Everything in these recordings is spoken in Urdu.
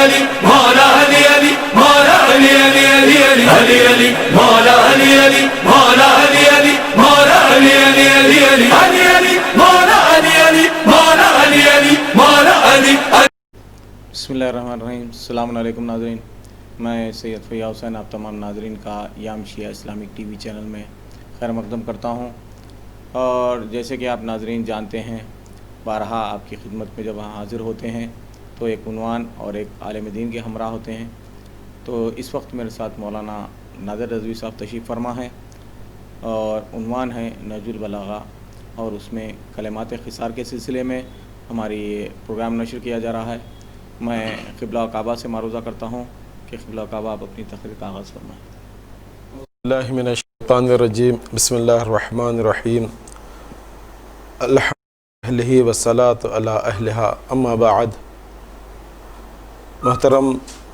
علی مولا علی علی مولا علی علی علی علی علی علی مولا علی علی مولا علی علی مولا علی علی علی علی علی علی مولا علی علی مولا علی علی مولا علی. بسم اللہ الرحمن الرحیم. السلام علیکم ناظرین. میں سید فیاض حسین آپ تمام ناظرین کا یام شیعہ اسلامک ٹی وی چینل میں خیر مقدم کرتا ہوں. اور جیسے کہ آپ ناظرین جانتے ہیں، بارہا آپ کی خدمت میں جب حاضر ہوتے ہیں تو ایک عنوان اور ایک عالم دین کے ہمراہ ہوتے ہیں. تو اس وقت میرے ساتھ مولانا نادر رضوی صاحب تشریف فرما ہیں اور عنوان ہے نہج البلاغہ، اور اس میں کلمات خسار کے سلسلے میں ہماری یہ پروگرام نشر کیا جا رہا ہے. میں قبلہ کعبہ سے معروضہ کرتا ہوں کہ قبلہ کعبہ آپ اپنی تقریر کا آغاز فرمائیں. اللہ من الشیطان الرجیم. بسم اللہ الرحمن الرحیم. الحمد للہ والصلاۃ علی اہلہا، اما بعد. محترم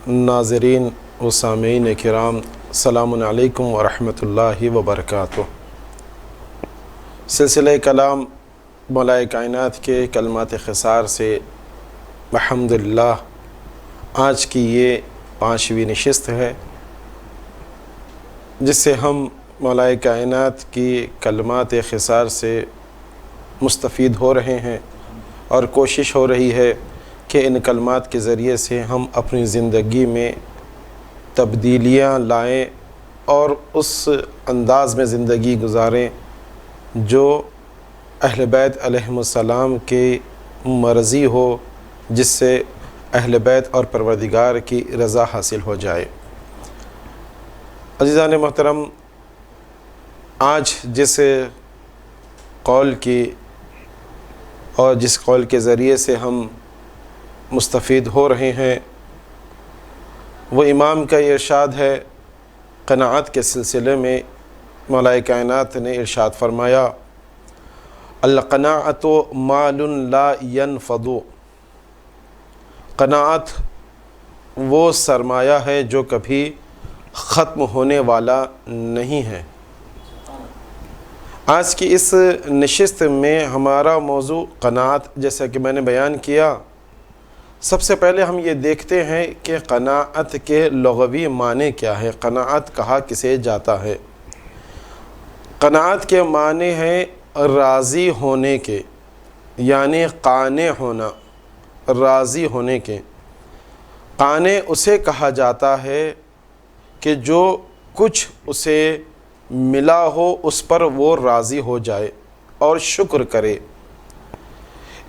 ناظرین و سامعین کرام، السلام علیکم ورحمۃ اللہ وبرکاتہ. سلسلہ کلام مولا کائنات کے کلمات خسار سے الحمدللہ آج کی یہ 5ویں نشست ہے، جس سے ہم مولا کائنات کی کلمات خسار سے مستفید ہو رہے ہیں، اور کوشش ہو رہی ہے کہ ان کلمات کے ذریعے سے ہم اپنی زندگی میں تبدیلیاں لائیں اور اس انداز میں زندگی گزاریں جو اہل بیت علیہم السلام کی مرضی ہو، جس سے اہل بیت اور پروردگار کی رضا حاصل ہو جائے. عزیزان محترم، آج جس قول کی اور جس قول کے ذریعے سے ہم مستفید ہو رہے ہیں، وہ امام کا یہ ارشاد ہے. قناعت کے سلسلے میں مولا کائنات نے ارشاد فرمایا، القناعۃ مال لا ينفد. قناعت وہ سرمایہ ہے جو کبھی ختم ہونے والا نہیں ہے. آج کی اس نشست میں ہمارا موضوع قناعت، جیسا کہ میں نے بیان کیا. سب سے پہلے ہم یہ دیکھتے ہیں کہ قناعت کے لغوی معنی کیا ہے، قناعت کہا کسے جاتا ہے. قناعت کے معنی ہیں راضی ہونے کے، یعنی قانع ہونا، راضی ہونے کے. قانع اسے کہا جاتا ہے کہ جو کچھ اسے ملا ہو اس پر وہ راضی ہو جائے اور شکر کرے.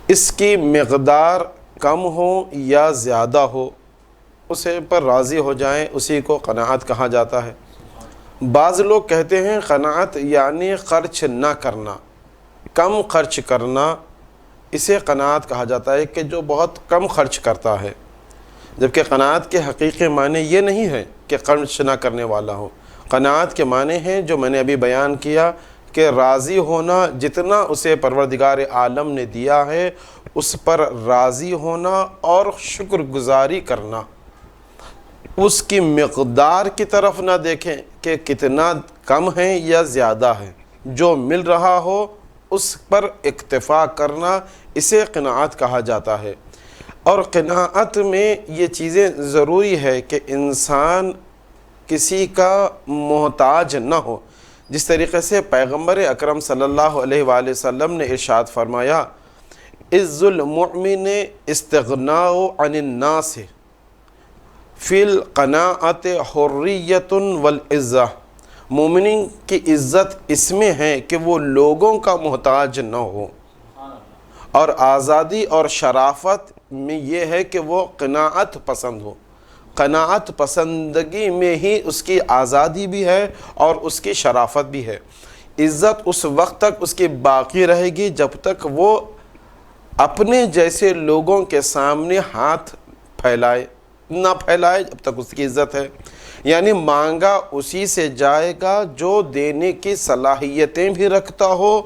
اس کی مقدار کم ہو یا زیادہ ہو، اسے پر راضی ہو جائیں، اسی کو قناعت کہا جاتا ہے. بعض لوگ کہتے ہیں قناعت یعنی خرچ نہ کرنا، کم خرچ کرنا، اسے قناعت کہا جاتا ہے کہ جو بہت کم خرچ کرتا ہے. جبکہ قناعت کے حقیقی معنی یہ نہیں ہے کہ خرچ نہ کرنے والا ہو. قناعت کے معنی ہیں جو میں نے ابھی بیان کیا کہ راضی ہونا، جتنا اسے پروردگار عالم نے دیا ہے اس پر راضی ہونا اور شکر گزاری کرنا. اس کی مقدار کی طرف نہ دیکھیں کہ کتنا کم ہے یا زیادہ ہے، جو مل رہا ہو اس پر اکتفا کرنا، اسے قناعت کہا جاتا ہے. اور قناعت میں یہ چیزیں ضروری ہے کہ انسان کسی کا محتاج نہ ہو. جس طریقے سے پیغمبر اکرم صلی اللہ علیہ وآلہ وسلم نے ارشاد فرمایا، عز المؤمن استغناء عن الناس فی القناعت حریت والعزہ. مومنین کی عزت اس میں ہے کہ وہ لوگوں کا محتاج نہ ہو، اور آزادی اور شرافت میں یہ ہے کہ وہ قناعت پسند ہو. قناعت پسندگی میں ہی اس کی آزادی بھی ہے اور اس کی شرافت بھی ہے. عزت اس وقت تک اس کی باقی رہے گی جب تک وہ اپنے جیسے لوگوں کے سامنے ہاتھ پھیلائے نہ پھیلائے، جب تک اس کی عزت ہے. یعنی مانگا اسی سے جائے گا جو دینے کی صلاحیتیں بھی رکھتا ہو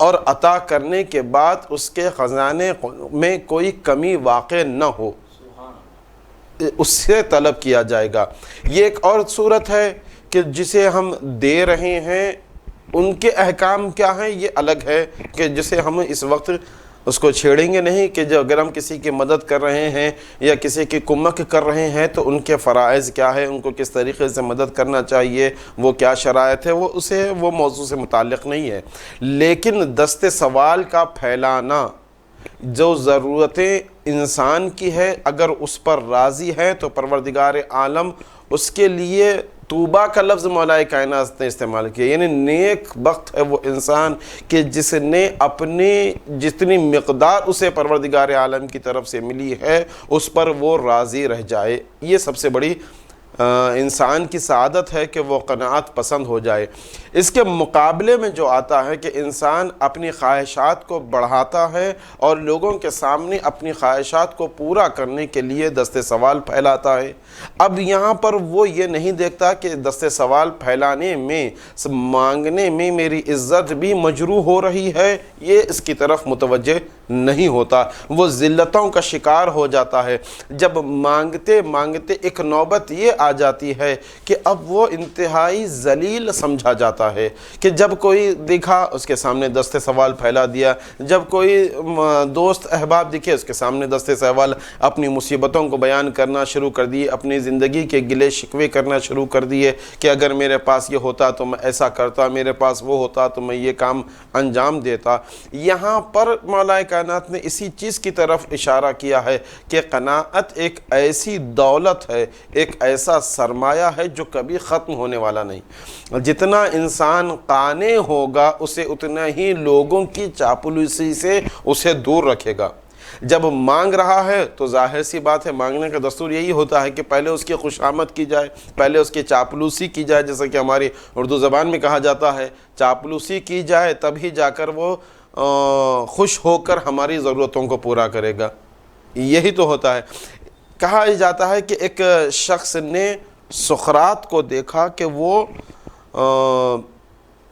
اور عطا کرنے کے بعد اس کے خزانے میں کوئی کمی واقع نہ ہو، اس سے طلب کیا جائے گا. یہ ایک اور صورت ہے کہ جسے ہم دے رہے ہیں ان کے احکام کیا ہیں، یہ الگ ہے کہ جسے ہم اس وقت اس کو چھیڑیں گے نہیں کہ جو اگر ہم کسی کی مدد کر رہے ہیں یا کسی کی کمک کر رہے ہیں تو ان کے فرائض کیا ہے، ان کو کس طریقے سے مدد کرنا چاہیے، وہ کیا شرائط ہے، وہ موضوع سے متعلق نہیں ہے۔ لیکن دست سوال کا پھیلانا جو ضرورتیں انسان کی ہے، اگر اس پر راضی ہے تو پروردگار عالم اس کے لیے طوبہ کا لفظ مولا کائنات نے استعمال کیا، یعنی نیک بخت ہے وہ انسان کہ جس نے اپنی جتنی مقدار اسے پروردگار عالم کی طرف سے ملی ہے اس پر وہ راضی رہ جائے۔ یہ سب سے بڑی انسان کی سعادت ہے کہ وہ قناعت پسند ہو جائے۔ اس کے مقابلے میں جو آتا ہے کہ انسان اپنی خواہشات کو بڑھاتا ہے اور لوگوں کے سامنے اپنی خواہشات کو پورا کرنے کے لیے دست سوال پھیلاتا ہے۔ اب یہاں پر وہ یہ نہیں دیکھتا کہ دست سوال پھیلانے میں، مانگنے میں میری عزت بھی مجروح ہو رہی ہے، یہ اس کی طرف متوجہ نہیں ہوتا، وہ ذلتوں کا شکار ہو جاتا ہے۔ جب مانگتے مانگتے ایک نوبت یہ آ جاتی ہے کہ اب وہ انتہائی ذلیل سمجھا جاتا ہے کہ جب کوئی دکھا اس کے سامنے دست سوال پھیلا دیا، جب کوئی دوست احباب دکھے اس کے سامنے دست سوال، اپنی مصیبتوں کو بیان کرنا شروع کر دیے، اپنی زندگی کے گلے شکوے کرنا شروع کر دیے کہ اگر میرے پاس یہ ہوتا تو میں ایسا کرتا، میرے پاس وہ ہوتا تو میں یہ کام انجام دیتا۔ یہاں پر مولا کائنات نے اسی چیز کی طرف اشارہ کیا ہے کہ قناعت ایک ایسی دولت ہے، ایک ایسا سرمایہ ہے جو کبھی ختم ہونے والا نہیں۔ جتنا انسان قانع ہوگا اسے اتنا ہی لوگوں کی چاپلوسی سے اسے دور رکھے گا۔ جب مانگ رہا ہے تو ظاہر سی بات ہے، مانگنے کا دستور یہی ہوتا ہے کہ پہلے اس کی خوشامد کی جائے، پہلے اس کی چاپلوسی کی جائے، جیسا کہ ہماری اردو زبان میں کہا جاتا ہے چاپلوسی کی جائے تبھی جا کر وہ خوش ہو کر ہماری ضرورتوں کو پورا کرے گا۔ یہی تو ہوتا ہے۔ کہا جاتا ہے کہ ایک شخص نے سقراط کو دیکھا کہ وہ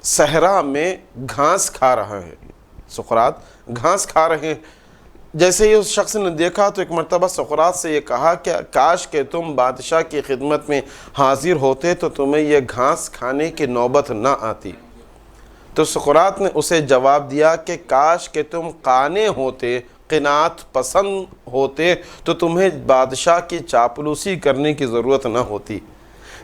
صحرا میں گھاس کھا رہا ہے، سقراط گھاس کھا رہے ہیں۔ جیسے ہی اس شخص نے دیکھا تو ایک مرتبہ سقراط سے یہ کہا کہ کاش کہ تم بادشاہ کی خدمت میں حاضر ہوتے تو تمہیں یہ گھاس کھانے کی نوبت نہ آتی۔ تو سقراط نے اسے جواب دیا کہ کاش کہ تم قانع ہوتے، قناعت پسند ہوتے تو تمہیں بادشاہ کی چاپلوسی کرنے کی ضرورت نہ ہوتی۔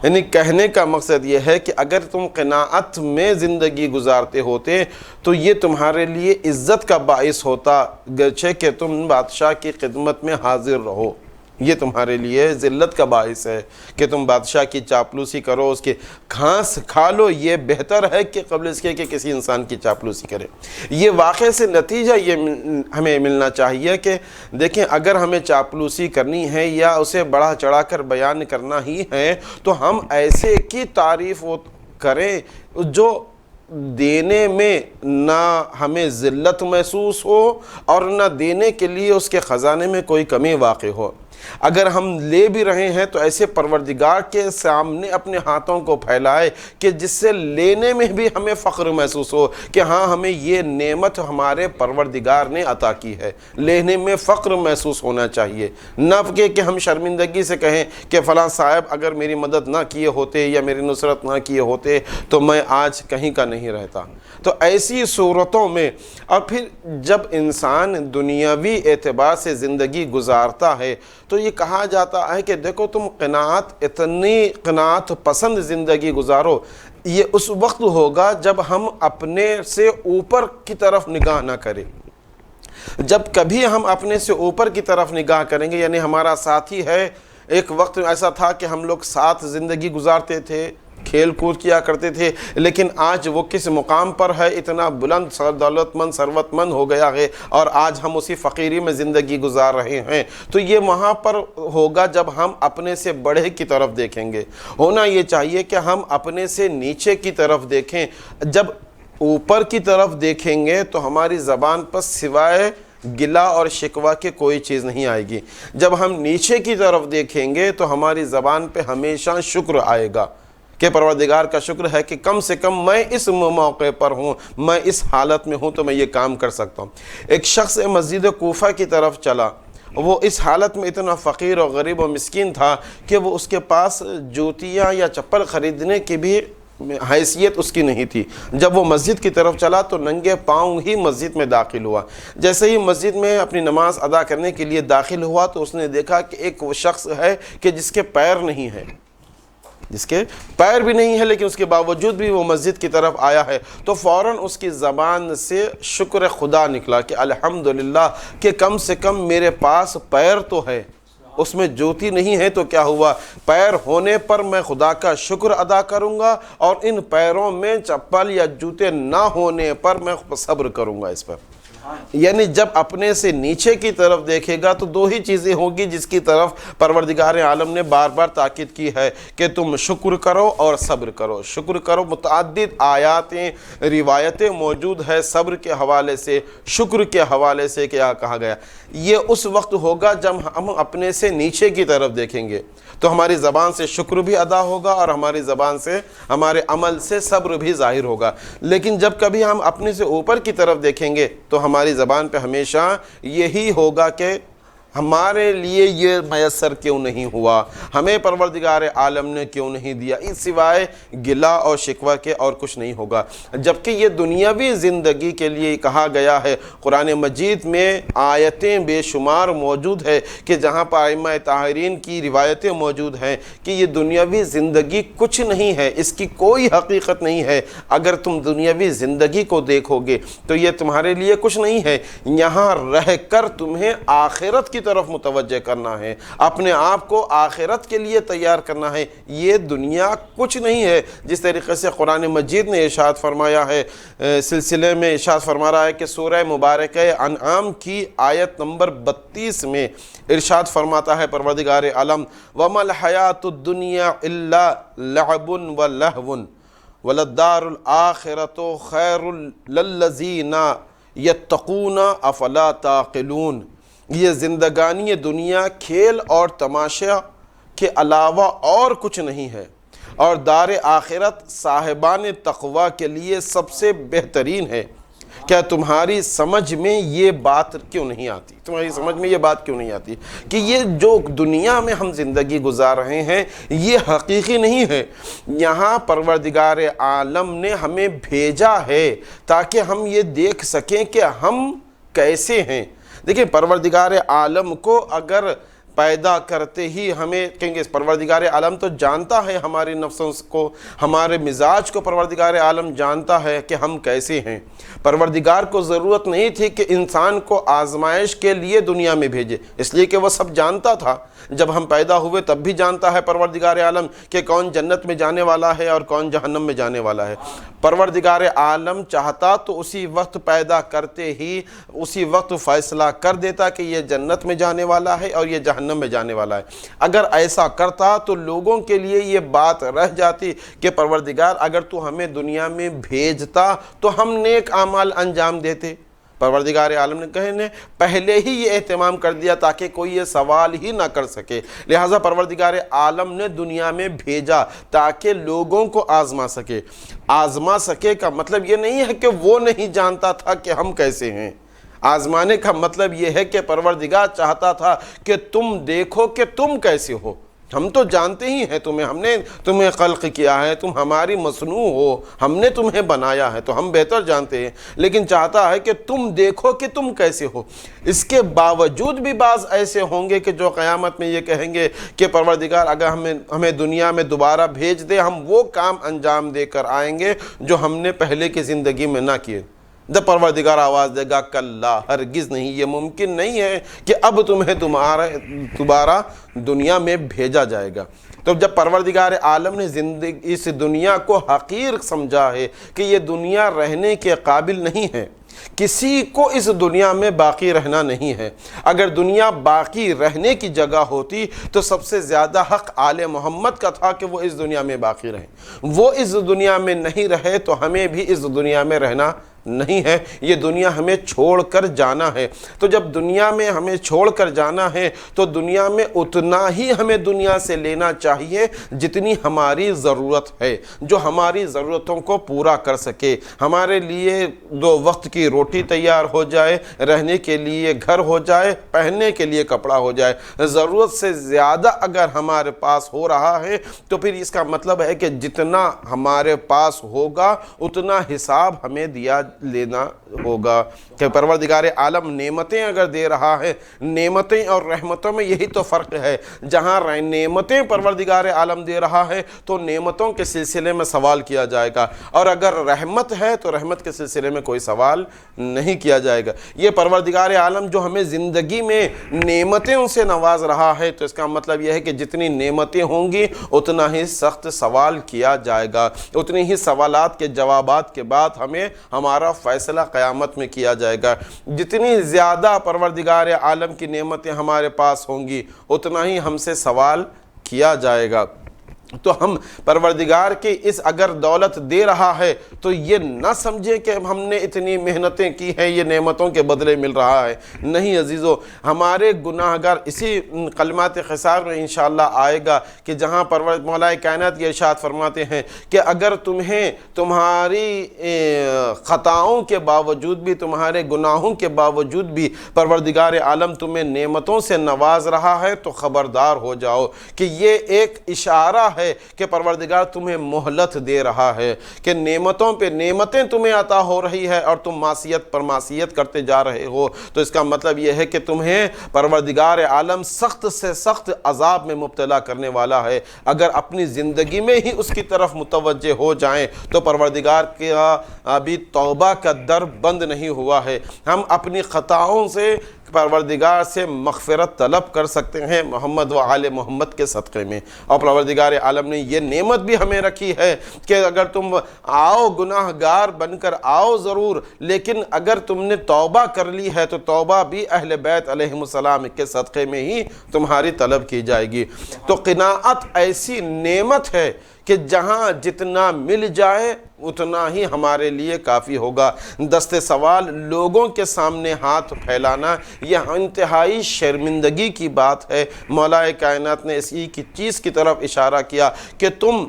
یعنی کہنے کا مقصد یہ ہے کہ اگر تم قناعت میں زندگی گزارتے ہوتے تو یہ تمہارے لیے عزت کا باعث ہوتا، گرچہ کہ تم بادشاہ کی خدمت میں حاضر رہو۔ یہ تمہارے لیے ذلت کا باعث ہے کہ تم بادشاہ کی چاپلوسی کرو، اس کی گھاس کھا لو، یہ بہتر ہے کہ قبل اس کے کہ کسی انسان کی چاپلوسی کرے۔ یہ واقعے سے نتیجہ یہ ہمیں ملنا چاہیے کہ دیکھیں اگر ہمیں چاپلوسی کرنی ہے یا اسے بڑھا چڑھا کر بیان کرنا ہی ہے تو ہم ایسے کی تعریف کریں جو دینے میں نہ ہمیں ذلت محسوس ہو اور نہ دینے کے لیے اس کے خزانے میں کوئی کمی واقع ہو۔ اگر ہم لے بھی رہے ہیں تو ایسے پروردگار کے سامنے اپنے ہاتھوں کو پھیلائے کہ جس سے لینے میں بھی ہمیں فخر محسوس ہو کہ ہاں ہمیں یہ نعمت ہمارے پروردگار نے عطا کی ہے، لینے میں فخر محسوس ہونا چاہیے، نہ کہ ہم شرمندگی سے کہیں کہ فلاں صاحب اگر میری مدد نہ کیے ہوتے یا میری نصرت نہ کیے ہوتے تو میں آج کہیں کا نہیں رہتا۔ تو ایسی صورتوں میں اور پھر جب انسان دنیاوی اعتبار سے زندگی گزارتا ہے تو یہ کہا جاتا ہے کہ دیکھو تم اتنی قناعت پسند زندگی گزارو، یہ اس وقت ہوگا جب ہم اپنے سے اوپر کی طرف نگاہ نہ کریں۔ جب کبھی ہم اپنے سے اوپر کی طرف نگاہ کریں گے، یعنی ہمارا ساتھی ہے، ایک وقت ایسا تھا کہ ہم لوگ ساتھ زندگی گزارتے تھے، کھیل کود کیا کرتے تھے، لیکن آج وہ کس مقام پر ہے، اتنا بلند دولت مند ثروت مند ہو گیا ہے اور آج ہم اسی فقیری میں زندگی گزار رہے ہیں۔ تو یہ وہاں پر ہوگا جب ہم اپنے سے بڑے کی طرف دیکھیں گے۔ ہونا یہ چاہیے کہ ہم اپنے سے نیچے کی طرف دیکھیں۔ جب اوپر کی طرف دیکھیں گے تو ہماری زبان پر سوائے گلہ اور شکوہ کے کوئی چیز نہیں آئے گی۔ جب ہم نیچے کی طرف دیکھیں گے تو ہماری زبان پہ ہمیشہ شکر آئے گا کہ پروردگار کا شکر ہے کہ کم سے کم میں اس موقع پر ہوں، میں اس حالت میں ہوں تو میں یہ کام کر سکتا ہوں۔ ایک شخص مسجد کوفہ کی طرف چلا، وہ اس حالت میں اتنا فقیر اور غریب و مسکین تھا کہ وہ اس کے پاس جوتیاں یا چپل خریدنے کی بھی حیثیت اس کی نہیں تھی. جب وہ مسجد کی طرف چلا تو ننگے پاؤں ہی مسجد میں داخل ہوا. جیسے ہی مسجد میں اپنی نماز ادا کرنے کے لیے داخل ہوا تو اس نے دیکھا کہ ایک وہ شخص ہے کہ جس کے پیر نہیں ہے، جس کے پیر بھی نہیں ہے، لیکن اس کے باوجود بھی وہ مسجد کی طرف آیا ہے. تو فوراً اس کی زبان سے شکر خدا نکلا کہ الحمدللہ کہ کم سے کم میرے پاس پیر تو ہے. اس میں جوتی نہیں ہے تو کیا ہوا، پیر ہونے پر میں خدا کا شکر ادا کروں گا، اور ان پیروں میں چپل یا جوتے نہ ہونے پر میں صبر کروں گا اس پر. یعنی جب اپنے سے نیچے کی طرف دیکھے گا تو دو ہی چیزیں ہوگی جس کی طرف پروردگار عالم نے بار بار تاکید کی ہے کہ تم شکر کرو اور صبر کرو. شکر کرو، متعدد آیاتیں روایتیں موجود ہے صبر کے حوالے سے، شکر کے حوالے سے کیا کہا گیا. یہ اس وقت ہوگا جب ہم اپنے سے نیچے کی طرف دیکھیں گے تو ہماری زبان سے شکر بھی ادا ہوگا اور ہماری زبان سے ہمارے عمل سے صبر بھی ظاہر ہوگا. لیکن جب کبھی ہم اپنے سے اوپر کی طرف دیکھیں گے تو ہماری زبان پہ ہمیشہ یہی ہوگا کہ ہمارے لیے یہ میسر کیوں نہیں ہوا، ہمیں پروردگار عالم نے کیوں نہیں دیا، اس سوائے گلہ اور شکوہ کے اور کچھ نہیں ہوگا. جبکہ یہ دنیاوی زندگی کے لیے کہا گیا ہے. قرآن مجید میں آیتیں بے شمار موجود ہے کہ جہاں پر ائمہ طاہرین کی روایتیں موجود ہیں کہ یہ دنیاوی زندگی کچھ نہیں ہے، اس کی کوئی حقیقت نہیں ہے. اگر تم دنیاوی زندگی کو دیکھو گے تو یہ تمہارے لیے کچھ نہیں ہے. یہاں رہ کر تمہیں آخرت کی طرف متوجہ کرنا ہے، اپنے آپ کو آخرت کے لیے تیار کرنا ہے. یہ دنیا کچھ نہیں ہے. جس طریقے سے قرآن مجید نے ارشاد فرمایا ہے، سلسلے میں ارشاد فرما رہا ہے کہ سورہ مبارکہ انعام کی آیت نمبر 32 میں ارشاد فرماتا ہے پروردگار عالم وَمَا الْحَيَاةُ الدُّنْيَا إِلَّا لَعْبٌ وَلَهْوٌ وَلَلدَّارُ الْآخِرَةُ خَيْرٌ لِلَّذِينَ يَتَّقُونَ أَفَلَا تَعْقِلُونَ. یہ زندگانی دنیا کھیل اور تماشا کے علاوہ اور کچھ نہیں ہے، اور دار آخرت صاحبان تقوی کے لیے سب سے بہترین ہے. کیا تمہاری سمجھ میں یہ بات کیوں نہیں آتی، تمہاری سمجھ میں یہ بات کیوں نہیں آتی کہ یہ جو دنیا میں ہم زندگی گزار رہے ہیں یہ حقیقی نہیں ہے. یہاں پروردگار عالم نے ہمیں بھیجا ہے تاکہ ہم یہ دیکھ سکیں کہ ہم کیسے ہیں. دیکھیں پروردگار عالم کو اگر پیدا کرتے ہی ہمیں کہیں گے پروردگار عالم تو جانتا ہے ہمارے نفسوں کو، ہمارے مزاج کو پروردگار عالم جانتا ہے کہ ہم کیسے ہیں. پروردگار کو ضرورت نہیں تھی کہ انسان کو آزمائش کے لیے دنیا میں بھیجے، اس لیے کہ وہ سب جانتا تھا. جب ہم پیدا ہوئے تب بھی جانتا ہے پروردگار عالم کہ کون جنت میں جانے والا ہے اور کون جہنم میں جانے والا ہے. پروردگار عالم چاہتا تو اسی وقت پیدا کرتے ہی اسی وقت فیصلہ کر دیتا کہ یہ جنت میں جانے والا ہے اور یہ جہنم میں جانے والا ہے. اگر ایسا کرتا تو لوگوں کے لیے یہ بات رہ جاتی کہ پروردگار اگر تو ہمیں دنیا میں بھیجتا تو ہم نیک اعمال انجام دیتے. پروردگار عالم نے کہنے پہلے ہی یہ اہتمام کر دیا تاکہ کوئی یہ سوال ہی نہ کر سکے. لہٰذا پروردگار عالم نے دنیا میں بھیجا تاکہ لوگوں کو آزما سکے. آزما سکے کا مطلب یہ نہیں ہے کہ وہ نہیں جانتا تھا کہ ہم کیسے ہیں. آزمانے کا مطلب یہ ہے کہ پروردگار چاہتا تھا کہ تم دیکھو کہ تم کیسے ہو. ہم تو جانتے ہی ہیں تمہیں، ہم نے تمہیں خلق کیا ہے، تم ہماری مصنوع ہو، ہم نے تمہیں بنایا ہے تو ہم بہتر جانتے ہیں. لیکن چاہتا ہے کہ تم دیکھو کہ تم کیسے ہو. اس کے باوجود بھی بعض ایسے ہوں گے کہ جو قیامت میں یہ کہیں گے کہ پروردگار اگر ہمیں دنیا میں دوبارہ بھیج دے ہم وہ کام انجام دے کر آئیں گے جو ہم نے پہلے کی زندگی میں نہ کیے. جب پروردگار آواز دے گا کلا، ہرگز نہیں، یہ ممکن نہیں ہے کہ اب تمہیں دوبارہ دنیا میں بھیجا جائے گا. تو جب پروردگار عالم نے زندگی اس دنیا کو حقیر سمجھا ہے کہ یہ دنیا رہنے کے قابل نہیں ہے، کسی کو اس دنیا میں باقی رہنا نہیں ہے. اگر دنیا باقی رہنے کی جگہ ہوتی تو سب سے زیادہ حق آل محمد کا تھا کہ وہ اس دنیا میں باقی رہیں. وہ اس دنیا میں نہیں رہے تو ہمیں بھی اس دنیا میں رہنا نہیں ہے، یہ دنیا ہمیں چھوڑ کر جانا ہے۔ تو جب دنیا میں ہمیں چھوڑ کر جانا ہے تو دنیا میں اتنا ہی ہمیں دنیا سے لینا چاہیے جتنی ہماری ضرورت ہے، جو ہماری ضرورتوں کو پورا کر سکے۔ ہمارے لیے 2 وقت کی روٹی تیار ہو جائے، رہنے کے لیے گھر ہو جائے، پہننے کے لیے کپڑا ہو جائے۔ ضرورت سے زیادہ اگر ہمارے پاس ہو رہا ہے تو پھر اس کا مطلب ہے کہ جتنا ہمارے پاس ہوگا اتنا حساب ہمیں لینا ہوگا۔ کہ پروردگار عالم نعمتیں اگر دے رہا ہے، نعمتیں اور رحمتوں میں یہی تو فرق ہے۔ جہاں نعمتیں پروردگار عالم دے رہا ہے تو نعمتوں کے سلسلے میں سوال کیا جائے گا، اور اگر رحمت ہے تو رحمت کے سلسلے میں کوئی سوال نہیں کیا جائے گا۔ یہ پروردگار عالم جو ہمیں زندگی میں نعمتیں ان سے نواز رہا ہے، تو اس کا مطلب یہ ہے کہ جتنی نعمتیں ہوں گی اتنا ہی سخت سوال کیا جائے گا، اتنی ہی سوالات کے جوابات کے بعد ہمیں ہمارا فیصلہ قیامت میں کیا جائے گا۔ جتنی زیادہ پروردگار عالم کی نعمتیں ہمارے پاس ہوں گی اتنا ہی ہم سے سوال کیا جائے گا۔ تو ہم پروردگار کی اس اگر دولت دے رہا ہے تو یہ نہ سمجھیں کہ ہم نے اتنی محنتیں کی ہیں یہ نعمتوں کے بدلے مل رہا ہے۔ نہیں عزیزو، ہمارے گناہگار، اسی کلمات خسار میں انشاءاللہ آئے گا کہ جہاں مولا کائنات یہ ارشاد فرماتے ہیں کہ اگر تمہیں تمہاری خطاؤں کے باوجود بھی، تمہارے گناہوں کے باوجود بھی پروردگار عالم تمہیں نعمتوں سے نواز رہا ہے تو خبردار ہو جاؤ کہ یہ ایک اشارہ ہے کہ پروردگار تمہیں مہلت دے رہا ہے، کہ نعمتوں پہ نعمتیں تمہیں عطا ہو رہی ہے اور تم معصیت پر معصیت کرتے جا رہے ہو، تو اس کا مطلب یہ ہے کہ تمہیں پروردگار عالم سخت سے سخت عذاب میں مبتلا کرنے والا ہے۔ اگر اپنی زندگی میں ہی اس کی طرف متوجہ ہو جائیں تو پروردگار کا ابھی توبہ کا در بند نہیں ہوا ہے۔ ہم اپنی خطاؤں سے پروردگار سے مغفرت طلب کر سکتے ہیں محمد و آل محمد کے صدقے میں، اور پروردگار عالم نے یہ نعمت بھی ہمیں رکھی ہے کہ اگر تم آؤ گناہ گار بن کر آؤ ضرور، لیکن اگر تم نے توبہ کر لی ہے تو توبہ بھی اہل بیت علیہ السلام کے صدقے میں ہی تمہاری طلب کی جائے گی۔ تو قناعت ایسی نعمت ہے کہ جہاں جتنا مل جائے اتنا ہی ہمارے لیے کافی ہوگا۔ دست سوال لوگوں کے سامنے ہاتھ پھیلانا یہ انتہائی شرمندگی کی بات ہے۔ مولا کائنات نے اسی کی چیز کی طرف اشارہ کیا کہ تم،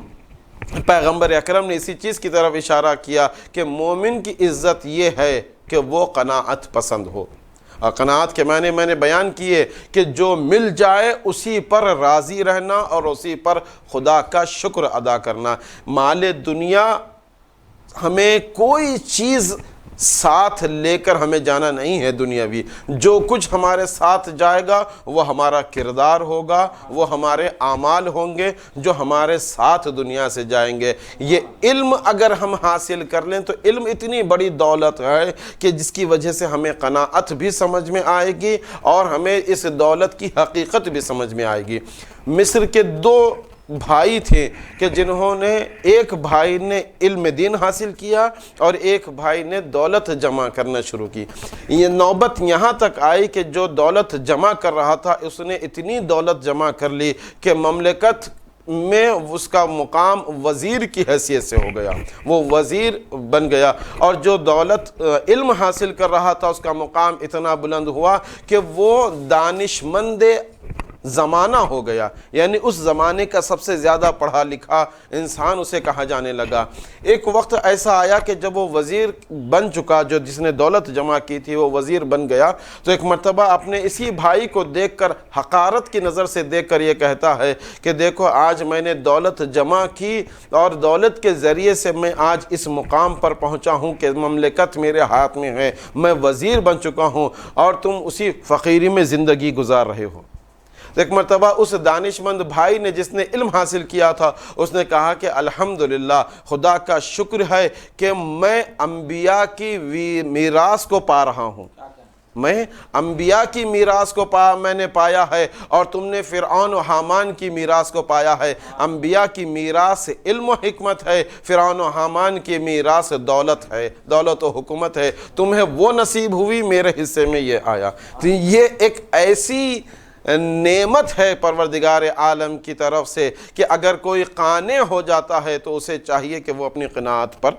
پیغمبر اکرم نے اسی چیز کی طرف اشارہ کیا کہ مومن کی عزت یہ ہے کہ وہ قناعت پسند ہو۔ اور قناعت کے معنی میں نے بیان کیے کہ جو مل جائے اسی پر راضی رہنا اور اسی پر خدا کا شکر ادا کرنا۔ مال دنیا ہمیں کوئی چیز ساتھ لے کر ہمیں جانا نہیں ہے دنیاوی، جو کچھ ہمارے ساتھ جائے گا وہ ہمارا کردار ہوگا، وہ ہمارے اعمال ہوں گے جو ہمارے ساتھ دنیا سے جائیں گے۔ یہ علم اگر ہم حاصل کر لیں تو علم اتنی بڑی دولت ہے کہ جس کی وجہ سے ہمیں قناعت بھی سمجھ میں آئے گی اور ہمیں اس دولت کی حقیقت بھی سمجھ میں آئے گی۔ مصر کے 2 بھائی تھے کہ جنہوں نے، ایک بھائی نے علم دین حاصل کیا اور ایک بھائی نے دولت جمع کرنا شروع کی۔ یہ نوبت یہاں تک آئی کہ جو دولت جمع کر رہا تھا اس نے اتنی دولت جمع کر لی کہ مملکت میں اس کا مقام وزیر کی حیثیت سے ہو گیا، وہ وزیر بن گیا، اور جو دولت علم حاصل کر رہا تھا اس کا مقام اتنا بلند ہوا کہ وہ دانشمند زمانہ ہو گیا، یعنی اس زمانے کا سب سے زیادہ پڑھا لکھا انسان اسے کہا جانے لگا۔ ایک وقت ایسا آیا کہ جب وہ وزیر بن چکا، جو جس نے دولت جمع کی تھی وہ وزیر بن گیا، تو ایک مرتبہ اپنے اسی بھائی کو دیکھ کر، حقارت کی نظر سے دیکھ کر یہ کہتا ہے کہ دیکھو آج میں نے دولت جمع کی اور دولت کے ذریعے سے میں آج اس مقام پر پہنچا ہوں کہ مملکت میرے ہاتھ میں ہے، میں وزیر بن چکا ہوں اور تم اسی فقیری میں زندگی گزار رہے ہو۔ ایک مرتبہ اس دانشمند بھائی نے جس نے علم حاصل کیا تھا اس نے کہا کہ الحمدللہ، خدا کا شکر ہے کہ میں انبیاء کی میراث کو پا رہا ہوں، میں انبیاء کی میراث کو میں نے پایا ہے اور تم نے فرعون و حامان کی میراث کو پایا ہے۔ انبیاء کی میراث علم و حکمت ہے، فرعون و حامان کی میراث دولت ہے، دولت و حکومت ہے، تمہیں وہ نصیب ہوئی، میرے حصے میں یہ آیا۔ تو یہ ایک ایسی نعمت ہے پروردگار عالم کی طرف سے کہ اگر کوئی قانع ہو جاتا ہے تو اسے چاہیے کہ وہ اپنی قناعت پر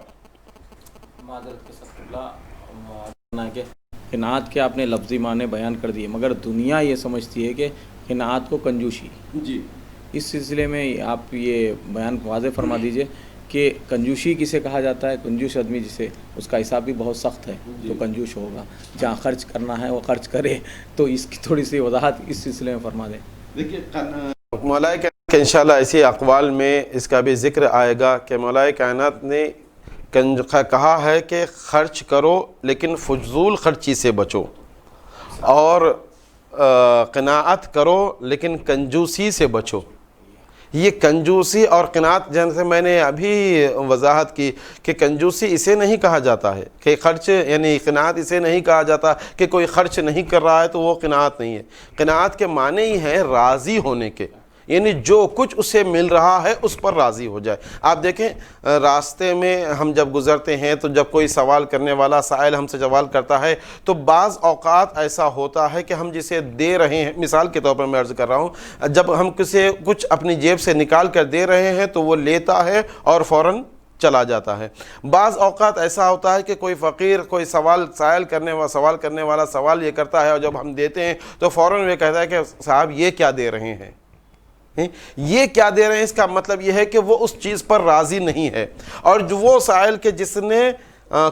کہ قناعت کے آپ نے لفظی معنی بیان کر دیے، مگر دنیا یہ سمجھتی ہے کہ قناعت کو کنجوسی، جی اس سلسلے میں آپ یہ بیان واضح فرما دیجئے کہ کنجوسی کسے کہا جاتا ہے؟ کنجوس آدمی جسے اس کا حساب بھی بہت سخت ہے تو کنجوس ہوگا، جہاں خرچ کرنا ہے وہ خرچ کرے، تو اس کی تھوڑی سی وضاحت اس سلسلے میں فرما دیں۔ دیکھیے مولا کہ انشاءاللہ ایسی اقوال میں اس کا بھی ذکر آئے گا کہ مولا کائنات نے کہا ہے کہ خرچ کرو لیکن فضول خرچی سے بچو، اور قناعت کرو لیکن کنجوسی سے بچو۔ یہ کنجوسی اور قناعت، جیسے میں نے ابھی وضاحت کی کہ کنجوسی اسے نہیں کہا جاتا ہے کہ خرچ، یعنی قناعت اسے نہیں کہا جاتا کہ کوئی خرچ نہیں کر رہا ہے تو وہ قناعت نہیں ہے۔ قناعت کے معنی ہی ہے راضی ہونے کے، یعنی جو کچھ اسے مل رہا ہے اس پر راضی ہو جائے۔ آپ دیکھیں راستے میں ہم جب گزرتے ہیں تو جب کوئی سوال کرنے والا سائل ہم سے سوال کرتا ہے تو بعض اوقات ایسا ہوتا ہے کہ ہم جسے دے رہے ہیں، مثال کے طور پر میں عرض کر رہا ہوں، جب ہم کسی کچھ اپنی جیب سے نکال کر دے رہے ہیں تو وہ لیتا ہے اور فوراً چلا جاتا ہے۔ بعض اوقات ایسا ہوتا ہے کہ کوئی فقیر کوئی سوال کرنے والا سوال یہ کرتا ہے اور جب ہم دیتے ہیں تو فوراً وہ کہتا ہے کہ صاحب یہ کیا دے رہے ہیں، یہ کیا دے رہے ہیں۔ اس کا مطلب یہ ہے کہ وہ اس چیز پر راضی نہیں ہے، اور جو وہ سائل کہ جس نے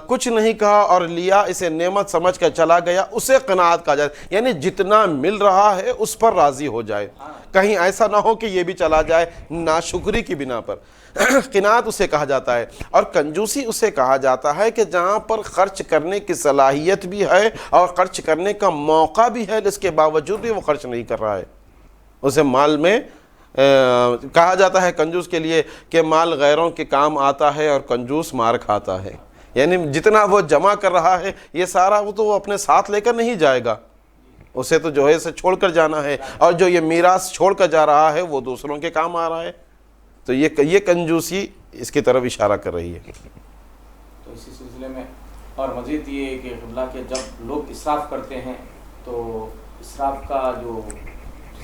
کچھ نہیں کہا اور لیا، اسے نعمت سمجھ کر چلا گیا، اسے قناعت کہا جائے، یعنی جتنا مل رہا ہے اس پر راضی ہو جائے، کہیں ایسا نہ ہو کہ یہ بھی چلا جائے ناشکری کی بنا پر۔ قناعت اسے کہا جاتا ہے، اور کنجوسی اسے کہا جاتا ہے کہ جہاں پر خرچ کرنے کی صلاحیت بھی ہے اور خرچ کرنے کا موقع بھی ہے، اس کے باوجود بھی وہ خرچ نہیں کر رہا ہے۔ اسے مال میں کہا جاتا ہے کنجوس کے لیے کہ مال غیروں کے کام آتا ہے اور کنجوس مار کھاتا ہے، یعنی جتنا وہ جمع کر رہا ہے یہ سارا وہ تو وہ اپنے ساتھ لے کر نہیں جائے گا، اسے تو جو ہے اسے چھوڑ کر جانا ہے، اور جو یہ میراث چھوڑ کر جا رہا ہے وہ دوسروں کے کام آ رہا ہے۔ تو یہ کنجوسی اس کی طرف اشارہ کر رہی ہے۔ تو اسی سلسلے میں اور مزید یہ کہ قبلہ کہ جب لوگ اسراف کرتے ہیں تو اسراف کا جو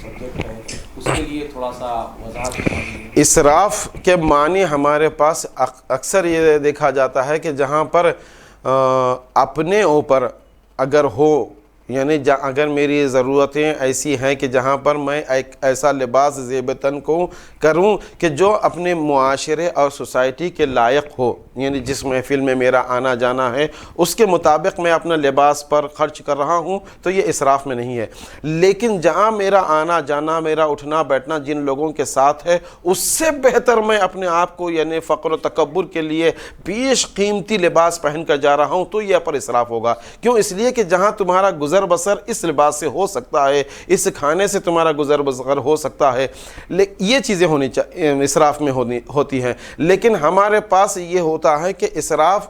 سبجیکٹ ہے اس کے لیے تھوڑا سا وضاحت دیجیے۔ اسراف کے معنی ہمارے پاس اکثر یہ دیکھا جاتا ہے کہ جہاں پر اپنے اوپر اگر ہو، یعنی اگر میری ضرورتیں ایسی ہیں کہ جہاں پر میں ایک ایسا لباس زیب تن کو کروں کہ جو اپنے معاشرے اور سوسائٹی کے لائق ہو، یعنی جس محفل میں میرا آنا جانا ہے اس کے مطابق میں اپنا لباس پر خرچ کر رہا ہوں، تو یہ اسراف میں نہیں ہے۔ لیکن جہاں میرا آنا جانا، میرا اٹھنا بیٹھنا جن لوگوں کے ساتھ ہے، اس سے بہتر میں اپنے آپ کو یعنی فقر و تکبر کے لیے بیش قیمتی لباس پہن کر جا رہا ہوں، تو یہ پر اسراف ہوگا۔ کیوں؟ اس لیے کہ جہاں تمہارا گزر بسر اس لباس سے ہو سکتا ہے، اس کھانے سے تمہارا گزر بسر ہو سکتا ہے، یہ چیزیں ہونی چاہیے اسراف میں ہوتی ہیں۔ لیکن ہمارے پاس یہ ہوتا ہے کہ اسراف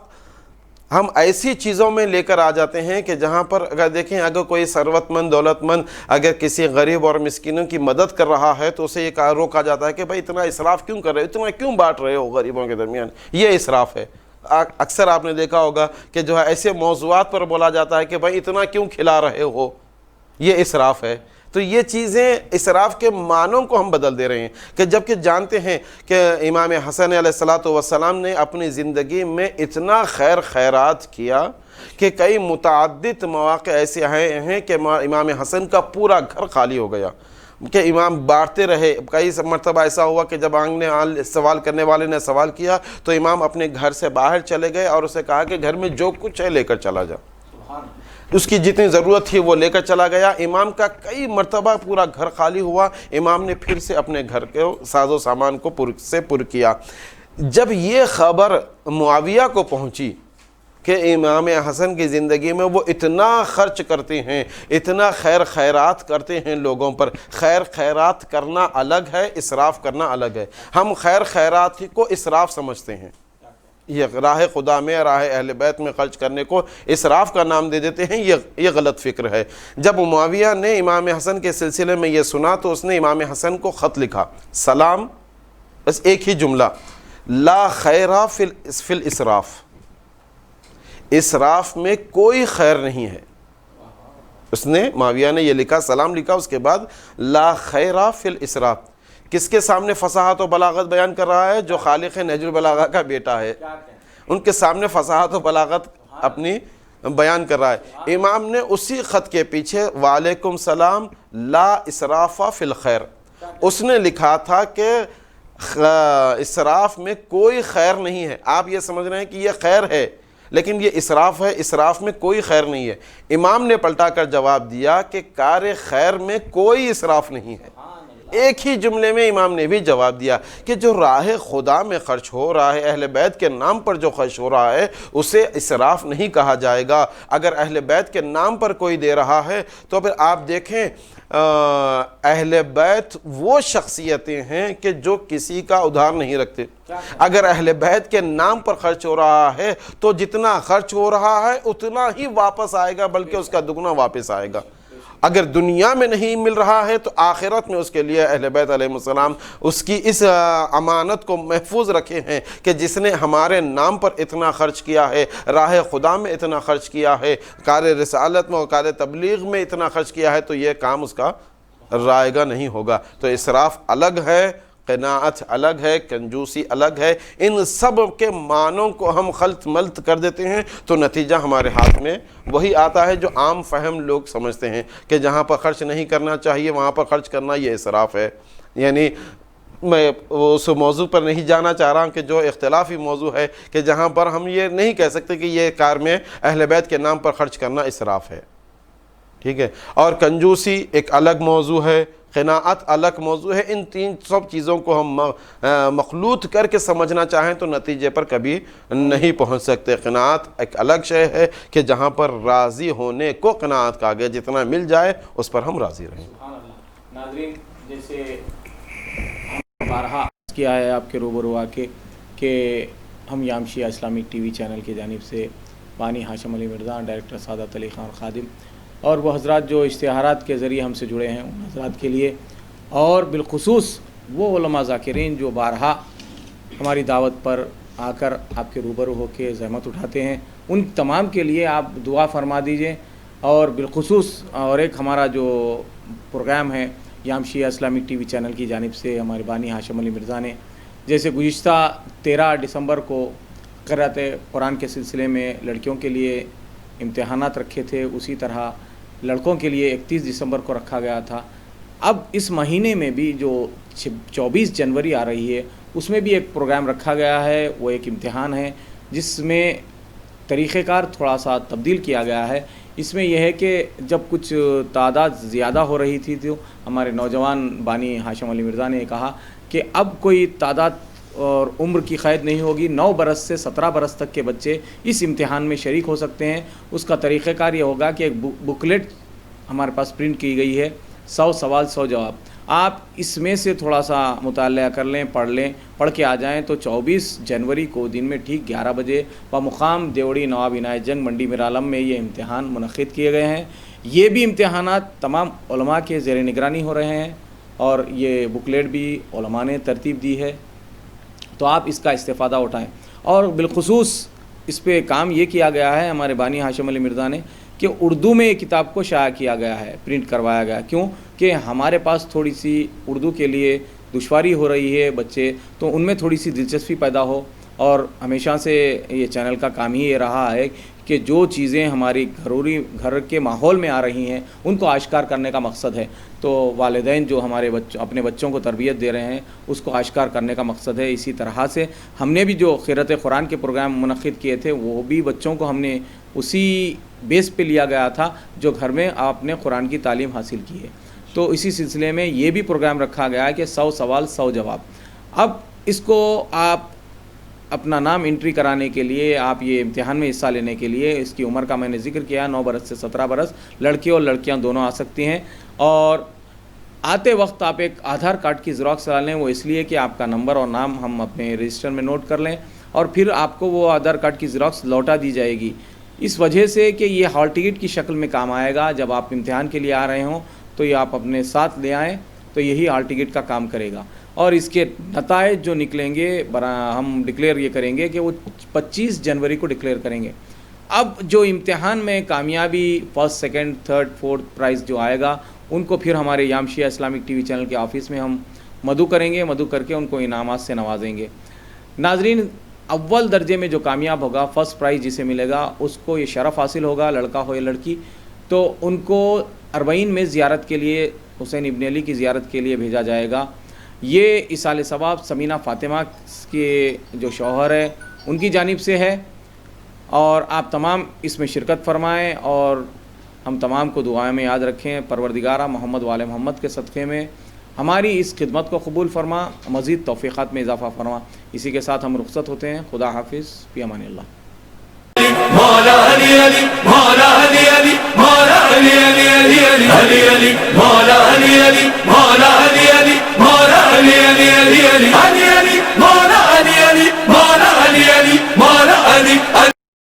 ہم ایسی چیزوں میں لے کر آ جاتے ہیں کہ جہاں پر اگر دیکھیں، اگر کوئی ثروت مند دولت مند اگر کسی غریب اور مسکینوں کی مدد کر رہا ہے تو اسے یہ روکا جاتا ہے کہ بھائی اتنا اسراف کیوں کر رہے ہو، اتنا کیوں بانٹ رہے ہو غریبوں کے درمیان، یہ اسراف ہے۔ اکثر آپ نے دیکھا ہوگا کہ جو ہے ایسے موضوعات پر بولا جاتا ہے کہ بھائی اتنا کیوں کھلا رہے ہو، یہ اسراف ہے۔ تو یہ چیزیں اسراف کے معنوں کو ہم بدل دے رہے ہیں، کہ جبکہ جانتے ہیں کہ امام حسن علیہ السلام نے اپنی زندگی میں اتنا خیر خیرات کیا کہ کئی متعدد مواقع ایسے ہیں کہ امام حسن کا پورا گھر خالی ہو گیا، کہ امام بانٹتے رہے۔ کئی مرتبہ ایسا ہوا کہ جب سوال کرنے والے نے سوال کیا تو امام اپنے گھر سے باہر چلے گئے اور اسے کہا کہ گھر میں جو کچھ ہے لے کر چلا جا، اس کی جتنی ضرورت تھی وہ لے کر چلا گیا۔ امام کا کئی مرتبہ پورا گھر خالی ہوا، امام نے پھر سے اپنے گھر کے ساز و سامان کو پر کیا۔ جب یہ خبر معاویہ کو پہنچی کہ امام حسن کی زندگی میں وہ اتنا خرچ کرتے ہیں، اتنا خیر خیرات کرتے ہیں لوگوں پر، خیر خیرات کرنا الگ ہے، اسراف کرنا الگ ہے۔ ہم خیر خیرات کو اسراف سمجھتے ہیں، یہ راہ خدا میں، راہ اہل بیت میں خرچ کرنے کو اسراف کا نام دے دیتے ہیں، یہ غلط فکر ہے۔ جب معاویہ نے امام حسن کے سلسلے میں یہ سنا تو اس نے امام حسن کو خط لکھا، سلام، بس ایک ہی جملہ، لا خیرہ فی الاسراف، اسراف میں کوئی خیر نہیں ہے۔ اس نے معاویہ نے یہ لکھا، سلام لکھا، اس کے بعد لا خیرہ فی الاسراف۔ کس کے سامنے فصاحت و بلاغت بیان کر رہا ہے؟ جو خالق نہج البلاغہ کا بیٹا ہے، ان کے سامنے فصاحت و بلاغت اپنی بیان کر رہا ہے۔ امام نے اسی خط کے پیچھے وعلیکم السلام لا اسراف فی الخیر، اس نے لکھا تھا کہ اسراف میں کوئی خیر نہیں ہے۔ آپ یہ سمجھ رہے ہیں کہ یہ خیر ہے لیکن یہ اسراف ہے، اسراف میں کوئی خیر نہیں ہے۔ امام نے پلٹا کر جواب دیا کہ کار خیر میں کوئی اسراف نہیں ہے۔ ایک ہی جملے میں امام نے بھی جواب دیا کہ جو راہ خدا میں خرچ ہو رہا ہے، اہل بیت کے نام پر جو خرچ ہو رہا ہے، اسے اسراف نہیں کہا جائے گا۔ اگر اہل بیت کے نام پر کوئی دے رہا ہے تو پھر آپ دیکھیں اہل بیت وہ شخصیتیں ہیں کہ جو کسی کا ادھار نہیں رکھتے۔ اگر اہل بیت کے نام پر خرچ ہو رہا ہے تو جتنا خرچ ہو رہا ہے اتنا ہی واپس آئے گا، بلکہ اس کا دگنا واپس آئے گا۔ اگر دنیا میں نہیں مل رہا ہے تو آخرت میں اس کے لیے اہل بیت علیہ السلام اس کی اس امانت کو محفوظ رکھے ہیں کہ جس نے ہمارے نام پر اتنا خرچ کیا ہے، راہ خدا میں اتنا خرچ کیا ہے، کار رسالت میں اور کار تبلیغ میں اتنا خرچ کیا ہے، تو یہ کام اس کا رائگاں نہیں ہوگا۔ تو اسراف الگ ہے، قناعت الگ ہے، کنجوسی الگ ہے۔ ان سب کے معنوں کو ہم خلط ملط کر دیتے ہیں تو نتیجہ ہمارے ہاتھ میں وہی آتا ہے جو عام فہم لوگ سمجھتے ہیں کہ جہاں پر خرچ نہیں کرنا چاہیے وہاں پر خرچ کرنا یہ اسراف ہے۔ یعنی میں اس موضوع پر نہیں جانا چاہ رہا ہوں کہ جو اختلافی موضوع ہے کہ جہاں پر ہم یہ نہیں کہہ سکتے کہ یہ کار میں اہل بیت کے نام پر خرچ کرنا اسراف ہے، ٹھیک ہے۔ اور کنجوسی ایک الگ موضوع ہے، قناعت الگ موضوع ہے۔ ان تین سب چیزوں کو ہم مخلوط کر کے سمجھنا چاہیں تو نتیجے پر کبھی نہیں پہنچ سکتے۔ قناعت ایک الگ شے ہے کہ جہاں پر راضی ہونے کو قناعت کہا گیا، جتنا مل جائے اس پر ہم راضی رہیں۔ سبحان اللہ۔ ناظرین، جیسے ہم بارہا کیا ہے آپ کے روبرو آ کے کہ ہم یام شیعہ اسلامک ٹی وی چینل کی جانب سے بانی ہاشم علی مرزا، ڈائریکٹر سعادت علی خان خادم اور وہ حضرات جو اشتہارات کے ذریعے ہم سے جڑے ہیں ان حضرات کے لیے، اور بالخصوص وہ علماء ذاکرین جو بارہا ہماری دعوت پر آ کر آپ کے روبرو ہو کے زحمت اٹھاتے ہیں، ان تمام کے لیے آپ دعا فرما دیجئے۔ اور بالخصوص اور ایک ہمارا جو پروگرام ہے یام شیعہ اسلامک ٹی وی چینل کی جانب سے ہمارے بانی ہاشم علی مرزا نے جیسے گزشتہ 13 دسمبر کو قرأت قرآن کے سلسلے میں لڑکیوں کے لیے امتحانات رکھے تھے، اسی طرح لڑکوں کے لیے 31 دسمبر کو رکھا گیا تھا۔ اب اس مہینے میں بھی جو 24 جنوری آ رہی ہے اس میں بھی ایک پروگرام رکھا گیا ہے، وہ ایک امتحان ہے جس میں طریقہ کار تھوڑا سا تبدیل کیا گیا ہے۔ اس میں یہ ہے کہ جب کچھ تعداد زیادہ ہو رہی تھی تو ہمارے نوجوان بانی ہاشم علی مرزا نے کہا کہ اب کوئی تعداد اور عمر کی قید نہیں ہوگی، 9 برس سے 17 برس تک کے بچے اس امتحان میں شریک ہو سکتے ہیں۔ اس کا طریقہ کار یہ ہوگا کہ ایک بکلیٹ ہمارے پاس پرنٹ کی گئی ہے، 100 سوال 100 جواب، آپ اس میں سے تھوڑا سا مطالعہ کر لیں، پڑھ کے آ جائیں تو 24 جنوری کو دن میں ٹھیک 11 بجے بمقام دیوڑی نواب عنایت جنگ منڈی میرالم میں یہ امتحان منعقد کیے گئے ہیں۔ یہ بھی امتحانات تمام علماء کے زیر نگرانی ہو رہے ہیں اور یہ بکلیٹ بھی علماء نے ترتیب دی ہے، تو آپ اس کا استفادہ اٹھائیں۔ اور بالخصوص اس پہ کام یہ کیا گیا ہے ہمارے بانی ہاشم علی مرزا نے کہ اردو میں یہ کتاب کو شائع کیا گیا ہے، پرنٹ کروایا گیا۔ کیوں کہ ہمارے پاس تھوڑی سی اردو کے لیے دشواری ہو رہی ہے بچے، تو ان میں تھوڑی سی دلچسپی پیدا ہو، اور ہمیشہ سے یہ چینل کا کام ہی یہ رہا ہے کہ جو چیزیں ہماری گھر کے ماحول میں آ رہی ہیں ان کو آشکار کرنے کا مقصد ہے۔ تو والدین جو ہمارے اپنے بچوں کو تربیت دے رہے ہیں اس کو آشکار کرنے کا مقصد ہے۔ اسی طرح سے ہم نے بھی جو قرأت قرآن کے پروگرام منعقد کیے تھے وہ بھی بچوں کو ہم نے اسی بیس پہ لیا گیا تھا جو گھر میں آپ نے قرآن کی تعلیم حاصل کی ہے۔ تو اسی سلسلے میں یہ بھی پروگرام رکھا گیا ہے کہ 100 سوال 100 جواب۔ اب اس کو آپ اپنا نام انٹری کرانے کے لیے، آپ یہ امتحان میں حصہ لینے کے لیے، اس کی عمر کا میں نے ذکر کیا، 9 برس سے 17 برس، لڑکے اور لڑکیاں دونوں آ سکتی ہیں۔ اور آتے وقت آپ ایک آدھار کارڈ کی زیروکس لا لیں، وہ اس لیے کہ آپ کا نمبر اور نام ہم اپنے رجسٹر میں نوٹ کر لیں، اور پھر آپ کو وہ آدھار کارڈ کی زیروکس لوٹا دی جائے گی، اس وجہ سے کہ یہ ہال ٹکٹ کی شکل میں کام آئے گا۔ جب آپ امتحان کے لیے آ رہے ہوں تو یہ آپ اپنے ساتھ لے آئیں تو یہی ہال ٹکٹ کا کام کرے گا، اور اس کے نتائج جو نکلیں گے ہم ڈکلیئر یہ کریں گے کہ وہ 25 جنوری کو ڈکلیئر کریں گے۔ اب جو امتحان میں کامیابی first second third fourth prize جو آئے گا ان کو پھر ہمارے یام شیعہ اسلامک ٹی وی چینل کے آفس میں ہم مدعو کریں گے، مدعو کر کے ان کو انعامات سے نوازیں گے۔ ناظرین، اول درجے میں جو کامیاب ہوگا، فرسٹ پرائز جسے ملے گا، اس کو یہ شرف حاصل ہوگا، لڑکا ہو یا لڑکی، تو ان کو 40 میں زیارت کے لیے حسین ابن علی کی زیارت کے لیے بھیجا جائے گا۔ یہ ایصال ثواب سمینہ فاطمہ کے جو شوہر ہے ان کی جانب سے ہے، اور آپ تمام اس میں شرکت فرمائیں اور ہم تمام کو دعائیں میں یاد رکھیں۔ پروردگارہ محمد وآل محمد کے صدقے میں ہماری اس خدمت کو قبول فرما، مزید توفیقات میں اضافہ فرما۔ اسی کے ساتھ ہم رخصت ہوتے ہیں۔ خدا حافظ، فی امان اللہ۔ مولا علی علی مولا علی علی مولا علی علی علی علی علی علی مولا علی علی مولا علی علی مولا علی علی علی علی